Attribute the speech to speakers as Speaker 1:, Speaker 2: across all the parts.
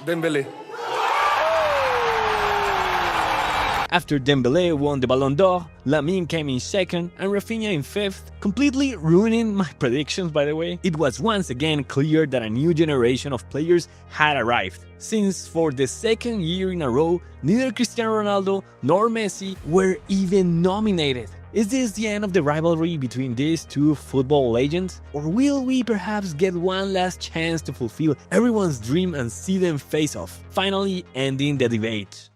Speaker 1: Dembélé.
Speaker 2: After Dembélé won the Ballon d'Or, Lamine came in second and Raphinha in fifth, completely ruining my predictions by the way. It was once again clear that a new generation of players had arrived, since for the second year in a row, neither Cristiano Ronaldo nor Messi were even nominated. Is this the end of the rivalry between these two football legends? Or will we perhaps get one last chance to fulfill everyone's dream and see them face off, finally ending the debate?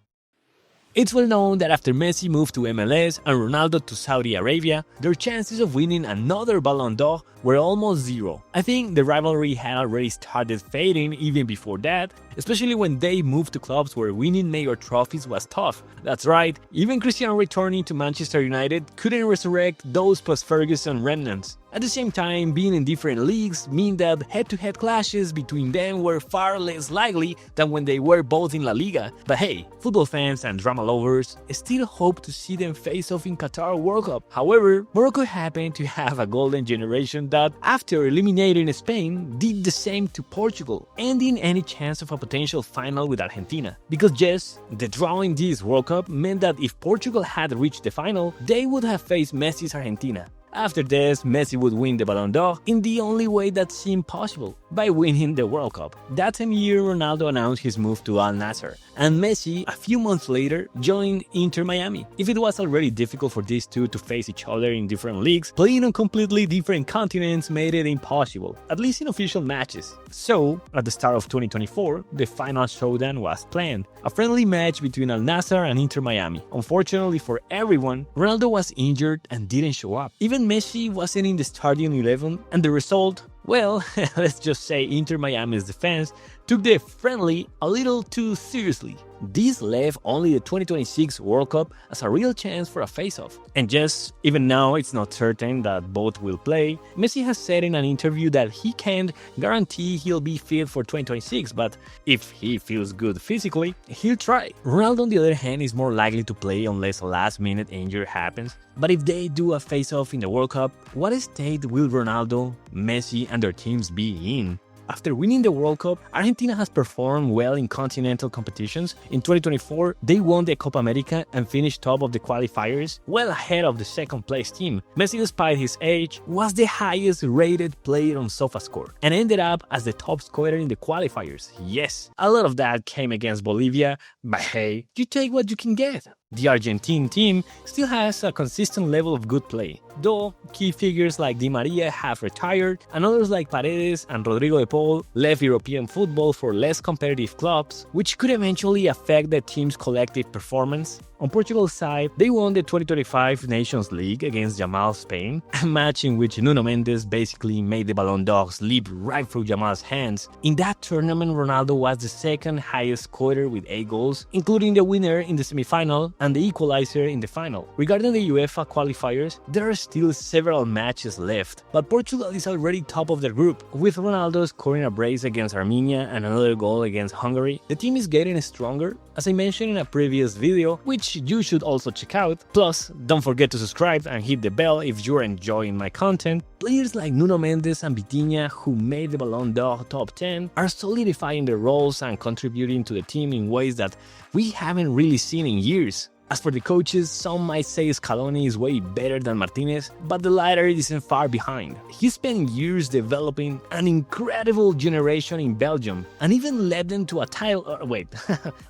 Speaker 2: It's well known that after Messi moved to MLS and Ronaldo to Saudi Arabia, their chances of winning another Ballon d'Or were almost zero. I think the rivalry had already started fading even before that, especially when they moved to clubs where winning major trophies was tough. That's right, even Cristiano returning to Manchester United couldn't resurrect those post-Ferguson remnants. At the same time, being in different leagues mean that head-to-head clashes between them were far less likely than when they were both in La Liga. But hey, football fans and drama lovers still hope to see them face off in Qatar World Cup. However, Morocco happened to have a golden generation that, after eliminating Spain, did the same to Portugal, ending any chance of a potential final with Argentina. Because yes, the draw in this World Cup meant that if Portugal had reached the final, they would have faced Messi's Argentina. After this, Messi would win the Ballon d'Or in the only way that seemed possible, by winning the World Cup. That same year, Ronaldo announced his move to Al Nassr, and Messi, a few months later, joined Inter Miami. If it was already difficult for these two to face each other in different leagues, playing on completely different continents made it impossible, at least in official matches. So, at the start of 2024, the final showdown was planned, a friendly match between Al Nassr and Inter Miami. Unfortunately for everyone, Ronaldo was injured and didn't show up. Even Messi wasn't in the starting 11, and the result, well, let's just say Inter Miami's defense took the friendly a little too seriously. This left only the 2026 World Cup as a real chance for a face-off. And yes, even now it's not certain that both will play. Messi has said in an interview that he can't guarantee he'll be fit for 2026, but if he feels good physically, he'll try. Ronaldo, on the other hand, is more likely to play unless a last-minute injury happens. But if they do a face-off in the World Cup, what state will Ronaldo, Messi, and their teams be in? After winning the World Cup, Argentina has performed well in continental competitions. In 2024, they won the Copa America and finished top of the qualifiers, well ahead of the second-place team. Messi, despite his age, was the highest-rated player on SofaScore and ended up as the top scorer in the qualifiers. Yes, a lot of that came against Bolivia, but hey, you take what you can get. The Argentine team still has a consistent level of good play, though key figures like Di Maria have retired and others like Paredes and Rodrigo de Paul left European football for less competitive clubs, which could eventually affect the team's collective performance. On Portugal's side, they won the 2025 Nations League against Yamal Spain, a match in which Nuno Mendes basically made the Ballon d'Or slip right through Yamal's hands. In that tournament, Ronaldo was the second highest scorer with 8 goals, including the winner in the semi-final and the equalizer in the final. Regarding the UEFA qualifiers, there are still several matches left, but Portugal is already top of the group, with Ronaldo scoring a brace against Armenia and another goal against Hungary. The team is getting stronger, as I mentioned in a previous video, which you should also check out. Plus, don't forget to subscribe and hit the bell if you're enjoying my content. Players like Nuno Mendes and Vitinha, who made the Ballon d'Or top 10, are solidifying their roles and contributing to the team in ways that we haven't really seen in years. As for the coaches, some might say Scaloni is way better than Martinez, but the latter isn't far behind. He spent years developing an incredible generation in Belgium, and even led them to a title. Wait,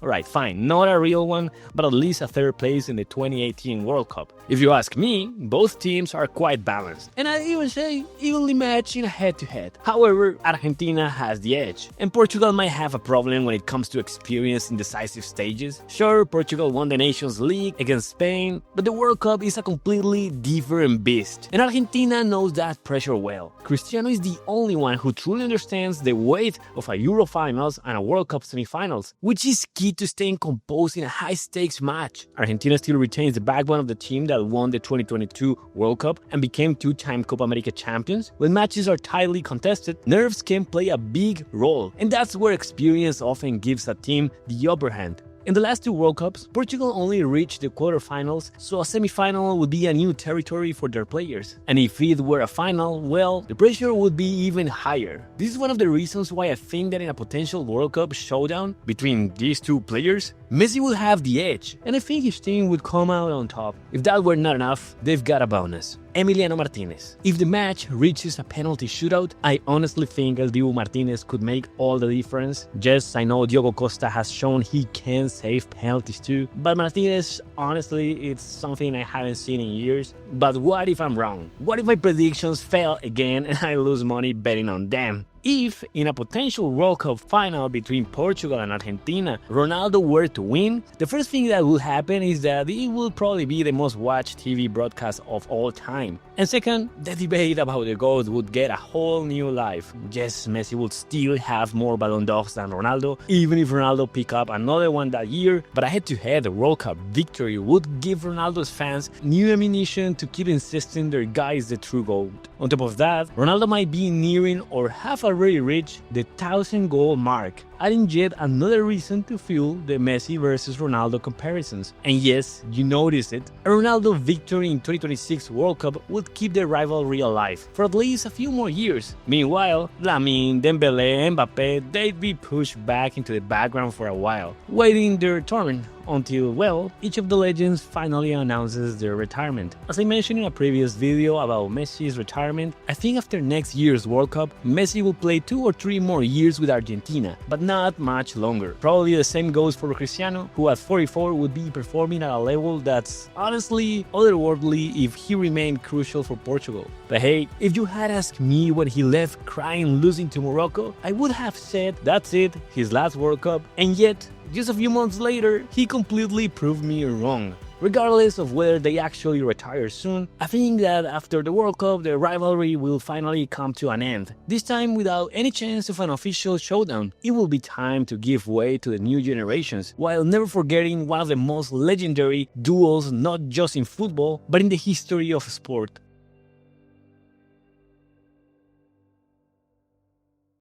Speaker 2: alright, fine, not a real one, but at least a third place in the 2018 World Cup. If you ask me, both teams are quite balanced, and I'd even say evenly matched in a head-to-head. However, Argentina has the edge, and Portugal might have a problem when it comes to experience in decisive stages. Sure, Portugal won the Nations League against Spain, but the World Cup is a completely different beast, and Argentina knows that pressure well. Cristiano is the only one who truly understands the weight of a Euro finals and a World Cup semifinals, which is key to staying composed in a high-stakes match. Argentina still retains the backbone of the team that won the 2022 World Cup and became 2-time Copa America champions. When matches are tightly contested, nerves can play a big role, and that's where experience often gives a team the upper hand. In the last two World Cups, Portugal only reached the quarterfinals, so a semi-final would be a new territory for their players. And if it were a final, well, the pressure would be even higher. This is one of the reasons why I think that in a potential World Cup showdown between these two players, Messi will have the edge, and I think his team would come out on top. If that were not enough, they've got a bonus. Emiliano Martinez. If the match reaches a penalty shootout, I honestly think El Dibu Martinez could make all the difference. Yes, I know Diogo Costa has shown he can save penalties too, but Martinez, honestly, it's something I haven't seen in years. But what if I'm wrong? What if my predictions fail again and I lose money betting on them? If, in a potential World Cup final between Portugal and Argentina, Ronaldo were to win, the first thing that will happen is that it will probably be the most watched TV broadcast of all time. And second, the debate about the GOAT would get a whole new life. Yes, Messi would still have more Ballon d'Ors than Ronaldo, even if Ronaldo pick up another one that year, but a head-to-head World Cup victory would give Ronaldo's fans new ammunition to keep insisting their guy is the true GOAT. On top of that, Ronaldo might be nearing or have already reached the 1,000 goal mark, adding yet another reason to fuel the Messi versus Ronaldo comparisons. And yes, you noticed it, a Ronaldo victory in 2026 World Cup would keep the rivalry alive for at least a few more years. Meanwhile, Lamine, Dembélé, and Mbappé, they'd be pushed back into the background for a while, waiting their turn until, well, each of the legends finally announces their retirement. As I mentioned in a previous video about Messi's retirement, I think after next year's World Cup, Messi will play 2 or 3 more years with Argentina, but not much longer. Probably the same goes for Cristiano, who at 44 would be performing at a level that's honestly otherworldly if he remained crucial for Portugal. But hey, if you had asked me when he left crying losing to Morocco, I would have said that's it, his last World Cup, and yet, just a few months later, he completely proved me wrong. Regardless of whether they actually retire soon, I think that after the World Cup, the rivalry will finally come to an end. This time without any chance of an official showdown. It will be time to give way to the new generations, while never forgetting one of the most legendary duels not just in football, but in the history of sport.